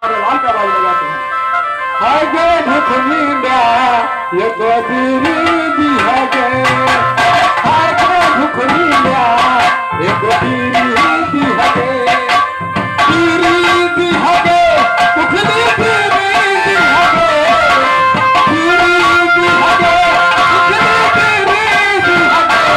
लाल का बाज लगाते हैं। हागे ढुकनींदा ये गोदीरी दी हागे, हागे ढुकनींदा ये गोदीरी दी हागे, दीरी दी हागे, ढुकनी दीरी दी हागे, दीरी दी हागे, ढुकनी दीरी दी हागे,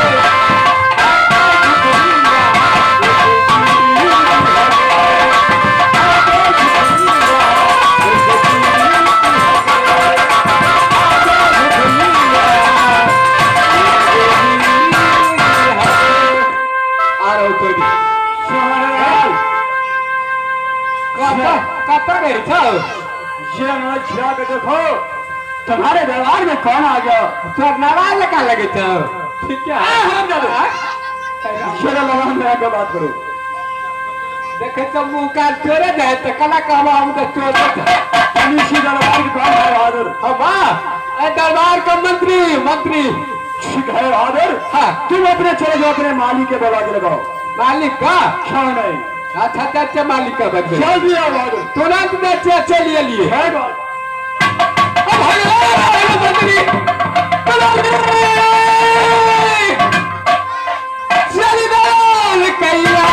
देखो तुम्हारे दरबार में कौन आ गया? नवाज लगा लगे तो ठीक है। चलो लगान में आगे बात करो। देखे तो मुंह का चोरे जाए तो कला कहवा हम तो चोरे इसी दरबार की कौन है बहादुर? हाँ दरबार का मंत्री मंत्री ठीक है बहादुर। हाँ तुम अपने चले जाओ, अपने मालिक के दरवाजे लगाओ। मालिक का क्यों नहीं? अच्छा अच्छा मालिक का बदले चल दिया बहादुर, तुरंत बेचे चलिए लिए है बात। मंत्री चली कैया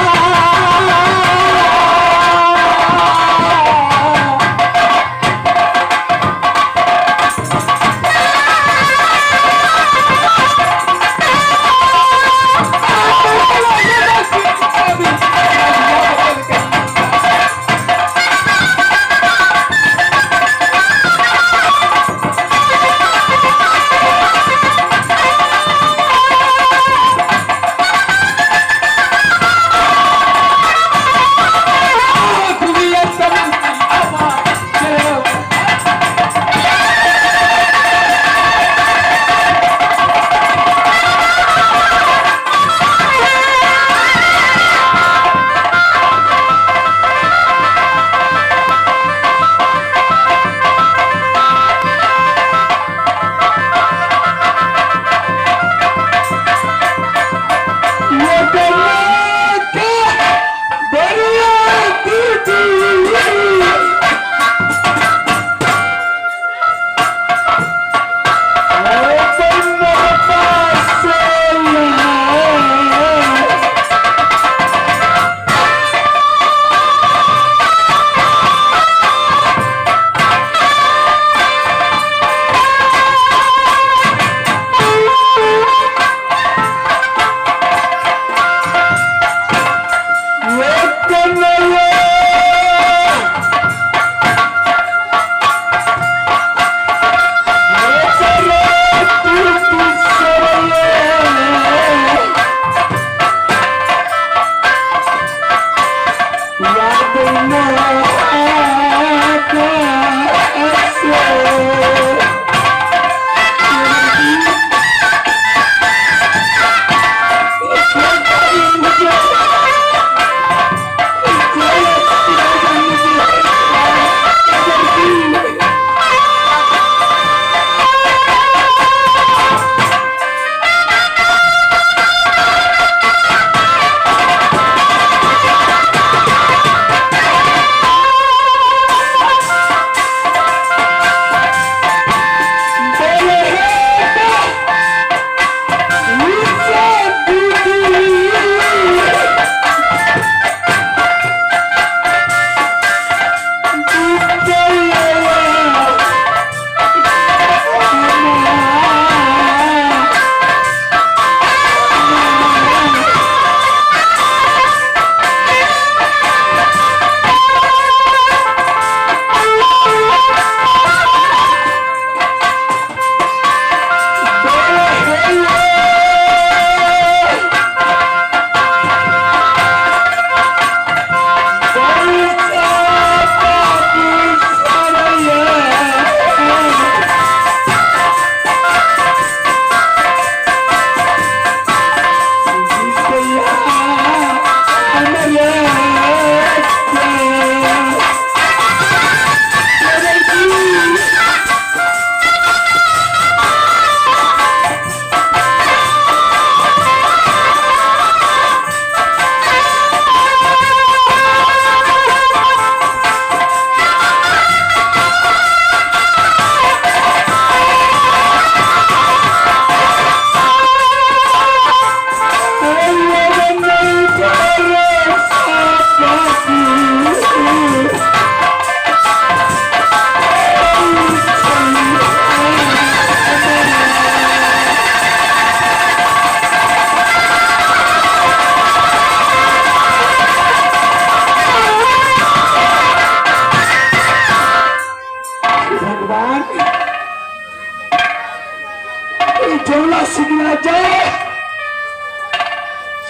जोला सिंह राजा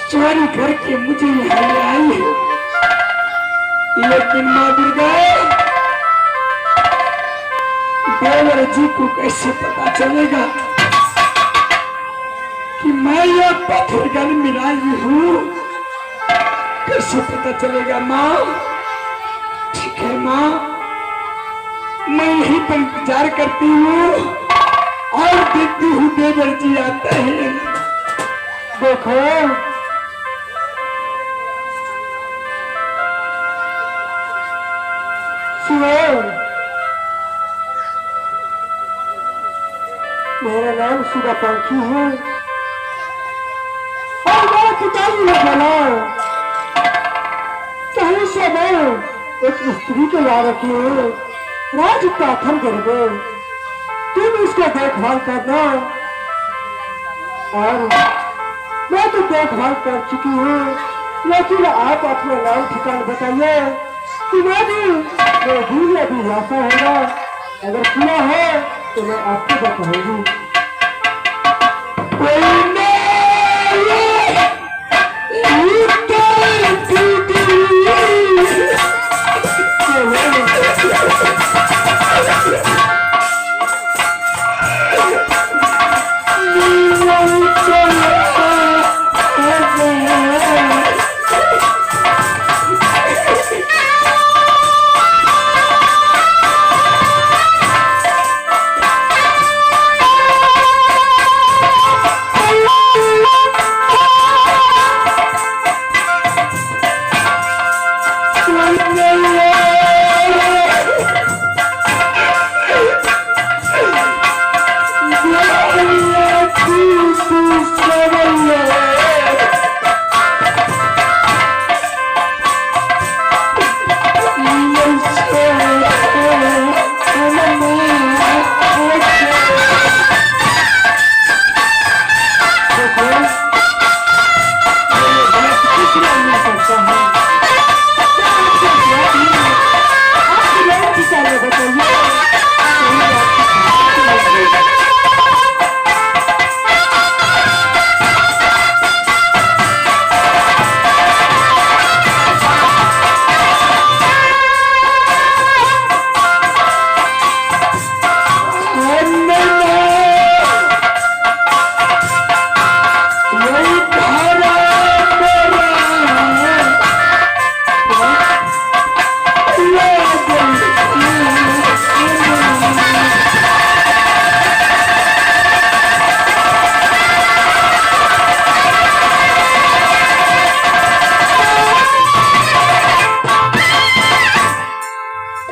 चोरी करके मुझे यहाँ ले आई है, लेकिन माँ दुर्गा देवर जी को कैसे पता चलेगा कि मैं यह पत्थरगढ़ मिलाई हूँ? कैसे पता चलेगा माँ? ठीक है माँ, मैं यहीं पर इंतजार करती हूँ और देखती हूँ देवर जी आते हैं। देखो मेरा नाम सुधा पंखी है और मेरे पिताजी ने बोला कहीं से मैं एक स्त्री को ला रखी है, राज पाथर कर गए, तुम इसका देखभाल करना। और मैं तो देखभाल कर चुकी हूँ, लेकिन आप अपना नाम ठिकाना बताइए कि मैं भी ऐसा होगा, अगर किया है तो मैं आपको बताऊंगी।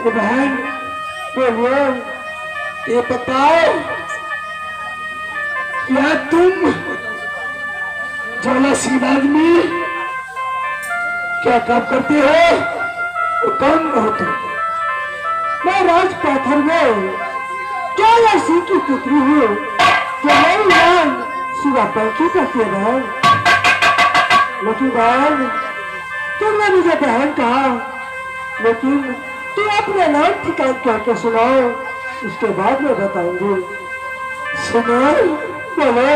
बहन बोलिए, ये बताओ क्या तुम जोला सिंह राज में क्या काम करते हो? वो कौन हो तुम? मैं राज पाथर में जोला सिंह की पुत्री हूँ, जो मेरी नाम सुधा पंखी करती है। लेकिन बहन तुमने मुझे बहन कहा, लेकिन तू अपना नाम ठिकाना करके सुनाओ, उसके बाद मैं बताऊंगी। सुनो बोलो।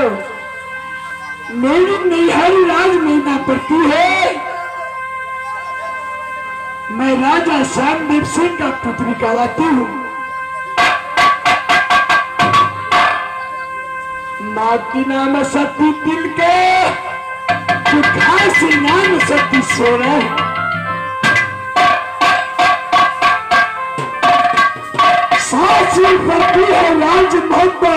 मेरी नैहर राज मीना पड़ती है, मैं राजा श्यामदेव सिंह का पुत्री कहलाती हूँ। माँ की नाम सती तिल के, खाए से नाम सती सोना। पति है राज मोहब्बा,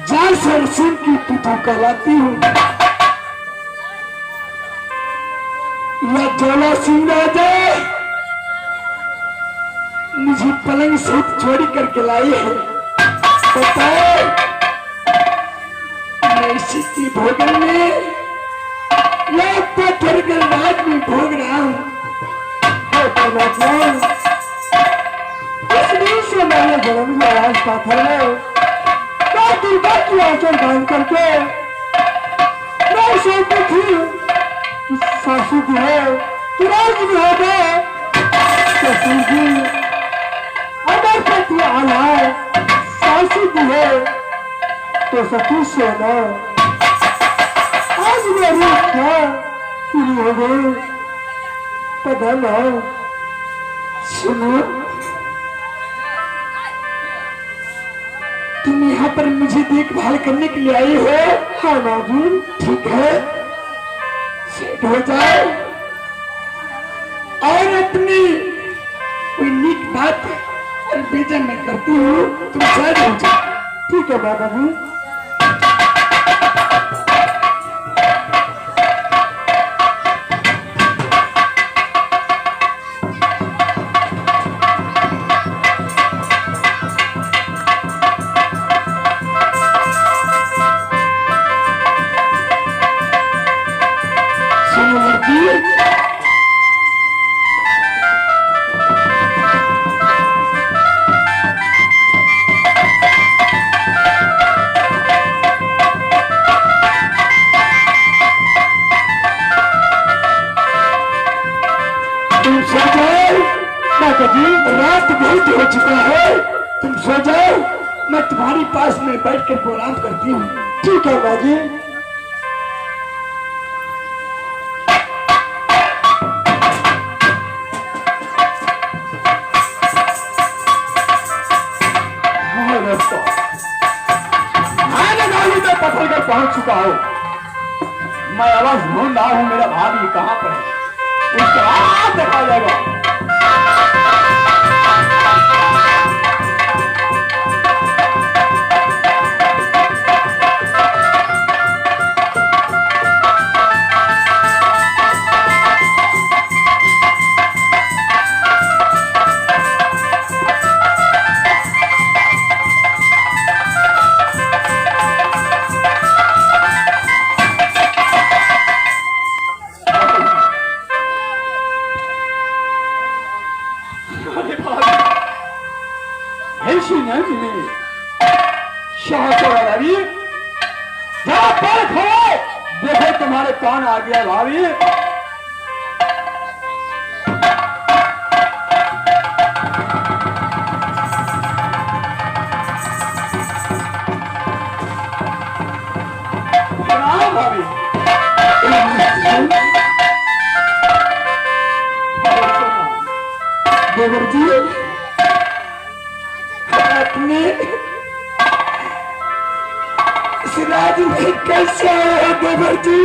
जासर सिंह की पुत्री कहलाती हूँ। यह जोला सिंह राजा मुझे पलंग से छोड़ी करके लाई है। बताओ मैं इसी की भोजन में या पत्थरगढ़ राज में भोग रहा हूँ। मैंने जन्म लिया राज पाथर में, मैं दुर्गा की आंचल बांध करके मैं सोचती थी कि सासू भी है कि राज भी होगा, ससुर जी अमर पति आला है, सासू भी है तो सखी सोना आज मेरी क्या पूरी हो गई। पता ना सुनो, तुम यहाँ पर मुझे देखभाल करने के लिए आई हो। हाँ नागिन, ठीक है, सेट हो जाओ और अपनी कोई नीक बात और बेजा मैं करती हूँ, तुम शायद हो जाओ। ठीक है बाबा जी। रात बहुत हो चुका है, तुम सो जाओ, मैं तुम्हारी पास में बैठ कर प्रोग्राम करती हूँ। ठीक है बाजी। मैं पत्थर कर पहुंच चुका हूँ। मैं आवाज ढूंढ रहा हूँ, मेरा भाभी कहाँ पर है, उसके बाद देखा जाएगा। देखो तुम्हारे कान आ गया भाभी। भाभी देवर जी, अपने सिराज में कैसे आए देवर जी?